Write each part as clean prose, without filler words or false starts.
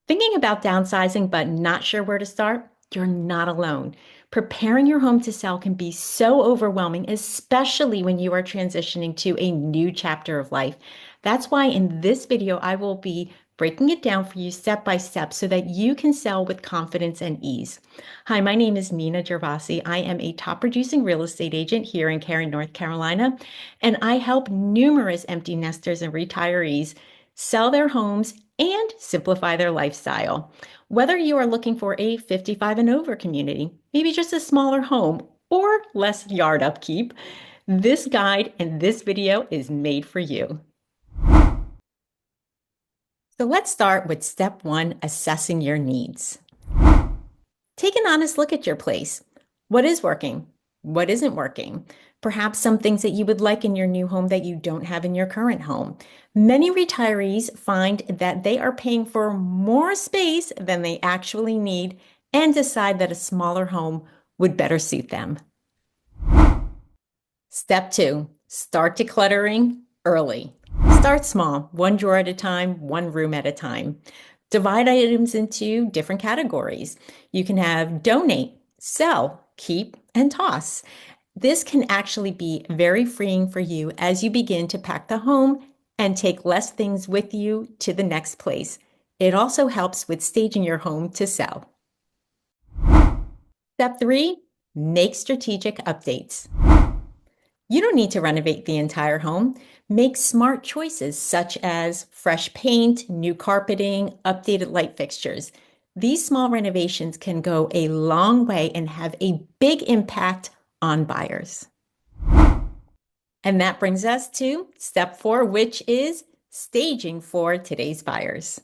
Thinking about downsizing but not sure where to start? You're not alone. Preparing your home to sell can be so overwhelming, especially when you are transitioning to a new chapter of life. That's why in this video, I will be breaking it down for you step by step so that you can sell with confidence and ease. Hi, my name is Nina Gervasi. I am a top producing real estate agent here in Cary, North Carolina, and I help numerous empty nesters and retirees sell their homes and simplify their lifestyle. Whether you are looking for a 55 and over community, maybe just a smaller home, or less yard upkeep, this guide and this video is made for you. So let's start with step one, assessing your needs. Take an honest look at your place. What is working? What isn't working? Perhaps some things that you would like in your new home that you don't have in your current home. Many retirees find that they are paying for more space than they actually need and decide that a smaller home would better suit them. Step two, start decluttering early. Start small, one drawer at a time, one room at a time. Divide items into different categories. You can have donate, sell, keep, and toss. This can actually be very freeing for you as you begin to pack the home and take less things with you to the next place. It also helps with staging your home to sell. Step three, make strategic updates. You don't need to renovate the entire home. Make smart choices such as fresh paint, new carpeting, updated light fixtures. These small renovations can go a long way and have a big impact on buyers. And that brings us to step four, which is staging for today's buyers.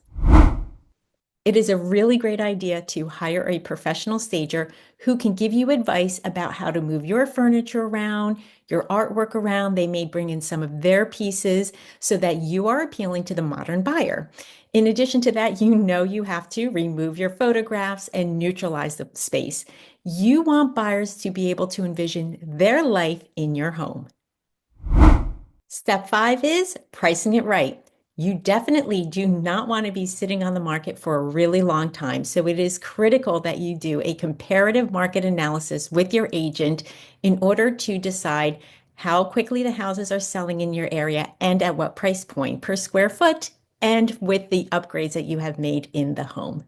It is a really great idea to hire a professional stager who can give you advice about how to move your furniture around, your artwork around. They may bring in some of their pieces so that you are appealing to the modern buyer. In addition to that, you have to remove your photographs and neutralize the space. You want buyers to be able to envision their life in your home. Step five is pricing it right. You definitely do not want to be sitting on the market for a really long time. So it is critical that you do a comparative market analysis with your agent in order to decide how quickly the houses are selling in your area and at what price point per square foot and with the upgrades that you have made in the home.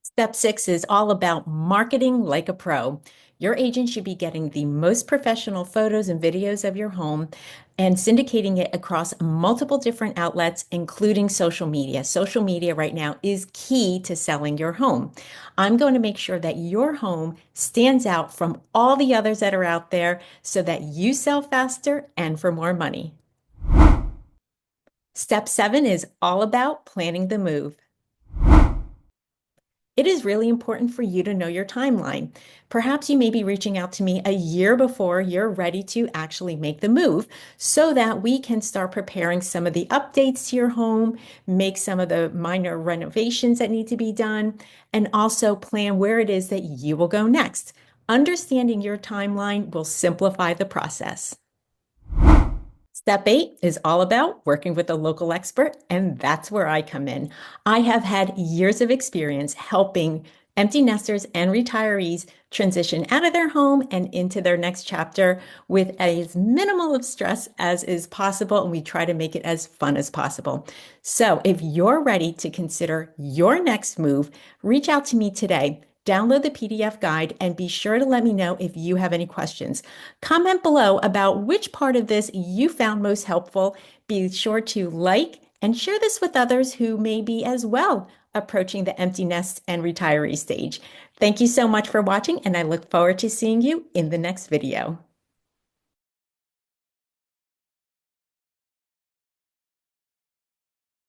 Step six is all about marketing like a pro. Your agent should be getting the most professional photos and videos of your home and syndicating it across multiple different outlets, including social media. Social media right now is key to selling your home. I'm going to make sure that your home stands out from all the others that are out there so that you sell faster and for more money. Step seven is all about planning the move. It is really important for you to know your timeline. Perhaps you may be reaching out to me a year before you're ready to actually make the move so that we can start preparing some of the updates to your home, make some of the minor renovations that need to be done, and also plan where it is that you will go next. Understanding your timeline will simplify the process. Step eight is all about working with a local expert, and that's where I come in. I have had years of experience helping empty nesters and retirees transition out of their home and into their next chapter with as minimal of stress as is possible, and we try to make it as fun as possible. So if you're ready to consider your next move, reach out to me today. Download the PDF guide and be sure to let me know if you have any questions. Comment below about which part of this you found most helpful. Be sure to like and share this with others who may be as well approaching the empty nest and retiree stage. Thank you so much for watching, and I look forward to seeing you in the next video.